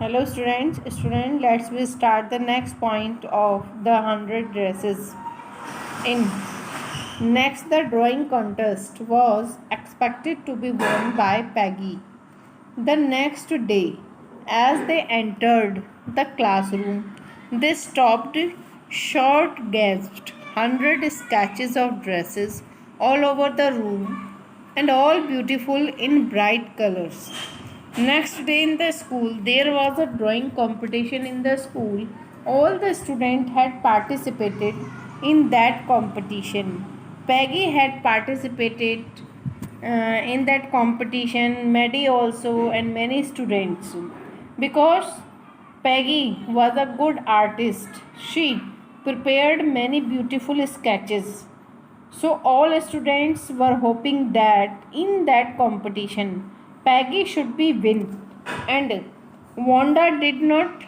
Hello student, let's we start the next point of the 100 dresses. In next, the drawing contest was expected to be won by Peggy. The next day, as they entered the classroom, they stopped, short gasped, 100 sketches of dresses all over the room and all beautiful in bright colors. Next day in the school, there was a drawing competition in the school. All the students had participated in that competition. Peggy had participated in that competition, Maddie also, and many students. Because Peggy was a good artist, she prepared many beautiful sketches. So all students were hoping that in that competition Peggy should be win, and Wanda did not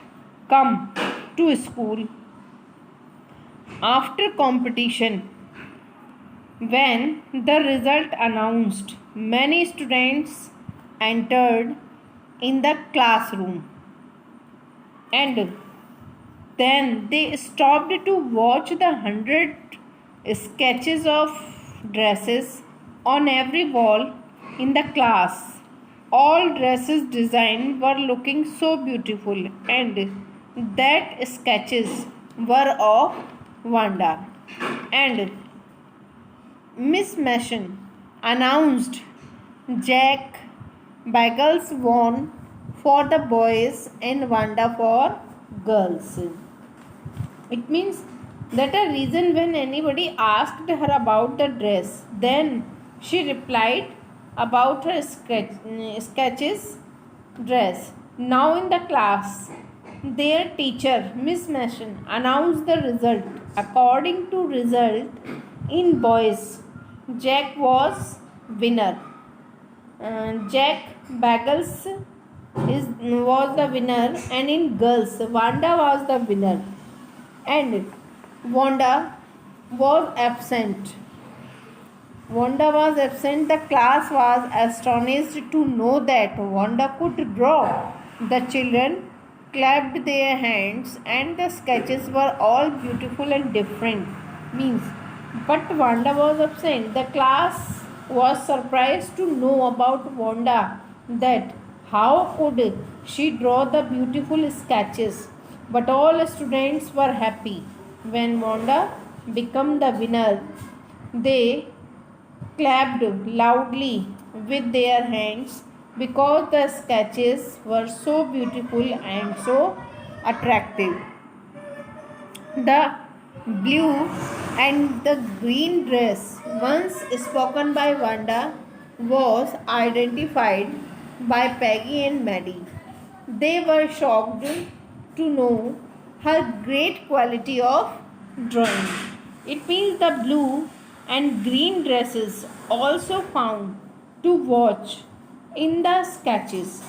come to school after competition. When the result announced, many students entered in the classroom, and then they stopped to watch the 100 sketches of dresses on every wall in the class. All dresses designed were looking so beautiful, and that sketches were of Wanda. And Miss Mason announced Jack Bagels won for the boys and Wanda for girls. It means that a reason when anybody asked her about the dress, then she replied about her sketches dress. Now in the class, their teacher Miss Mason announced the result. According to result in boys, Jack was winner. Jack Bagels was the winner, and in girls, Wanda was the winner, and Wanda was absent. Wanda was absent. The class was astonished to know that Wanda could draw. The children clapped their hands, and the sketches were all beautiful and different. Means, but Wanda was absent. The class was surprised to know about Wanda, that how could she draw the beautiful sketches. But all students were happy when Wanda became the winner. They clapped loudly with their hands because the sketches were so beautiful and so attractive. The blue and the green dress, once spoken by Wanda, was identified by Peggy and Maddie. They were shocked to know her great quality of drawing. It means the blue and green dresses also found to watch in the sketches,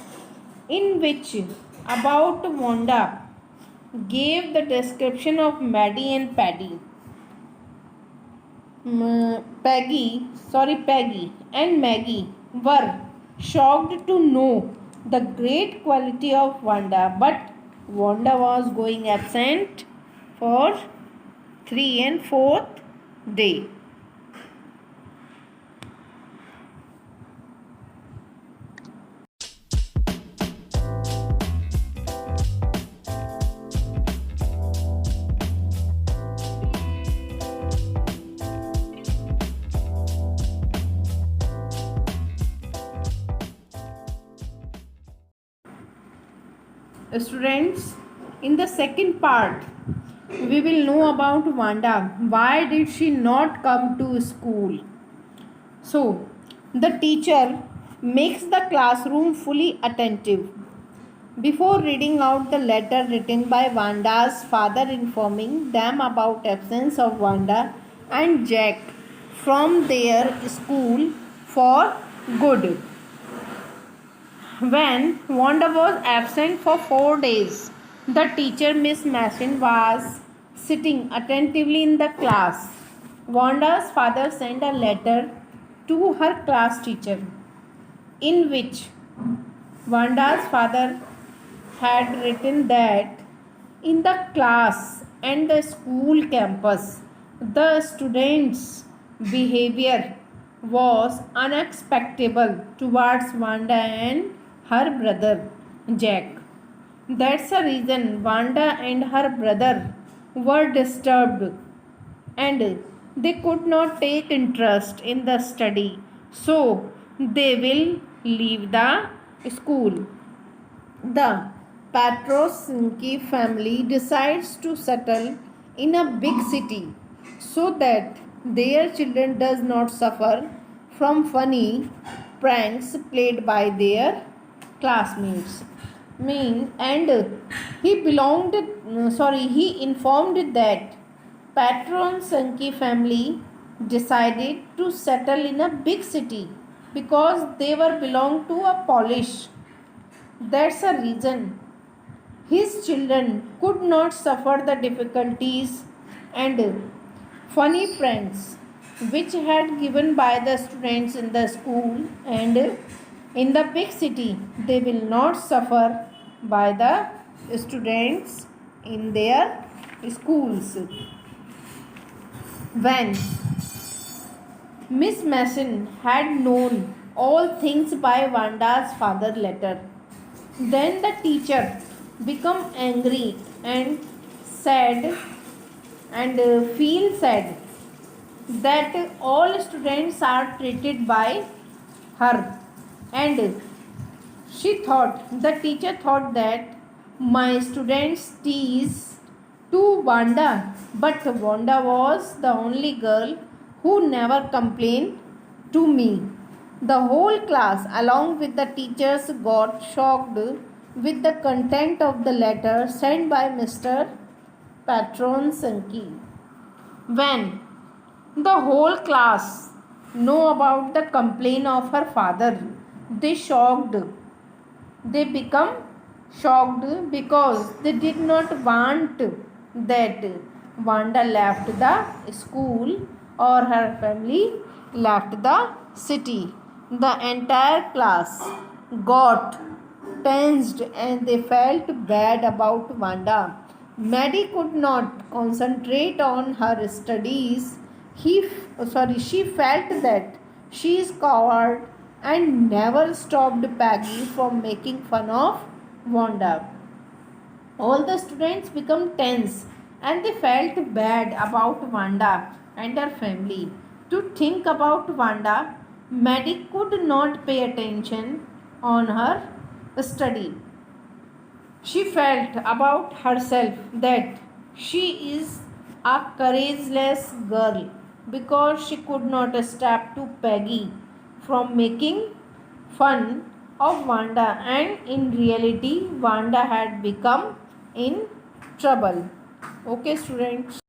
in which about Wanda gave the description of Maddie and Peggy and Maggie were shocked to know the great quality of Wanda, but Wanda was going absent for 3 and 4th day. Students, in the second part, we will know about Wanda. Why did she not come to school? So, the teacher makes the classroom fully attentive. Before reading out the letter written by Wanda's father informing them about absence of Wanda and Jack from their school for good. When Wanda was absent for 4 days, the teacher Miss Mason was sitting attentively in the class. Wanda's father sent a letter to her class teacher in which Wanda's father had written that in the class and the school campus, the students' behavior was unacceptable towards Wanda and her brother Jack. That's the reason Wanda and her brother were disturbed and they could not take interest in the study, so they will leave the school. The Petrosky family decides to settle in a big city so that their children does not suffer from funny pranks played by their classmates. He informed that Patron Sankey family decided to settle in a big city because they were belong to a Polish. That's a reason his children could not suffer the difficulties and funny pranks which had given by the students in the school, and in the big city they will not suffer by the students in their schools. When Miss Mason had known all things by Wanda's father letter, then the teacher become angry and sad and feel sad that all students are treated by her, and the teacher thought that my students tease to Wanda, but Wanda was the only girl who never complained to me. The whole class, along with the teachers, got shocked with the content of the letter sent by Mr. Patron Sankey. When the whole class know about the complaint of her father, they shocked. They become shocked because they did not want that Wanda left the school or her family left the city. The entire class got tensed and they felt bad about Wanda. Maddie could not concentrate on her studies. She felt that she is coward and never stopped Peggy from making fun of Wanda. All the students become tense and they felt bad about Wanda and her family. To think about Wanda, Maddie could not pay attention on her study. She felt about herself that she is a courageous girl because she could not stop to Peggy from making fun of Wanda, and in reality Wanda had become in trouble. Okay students.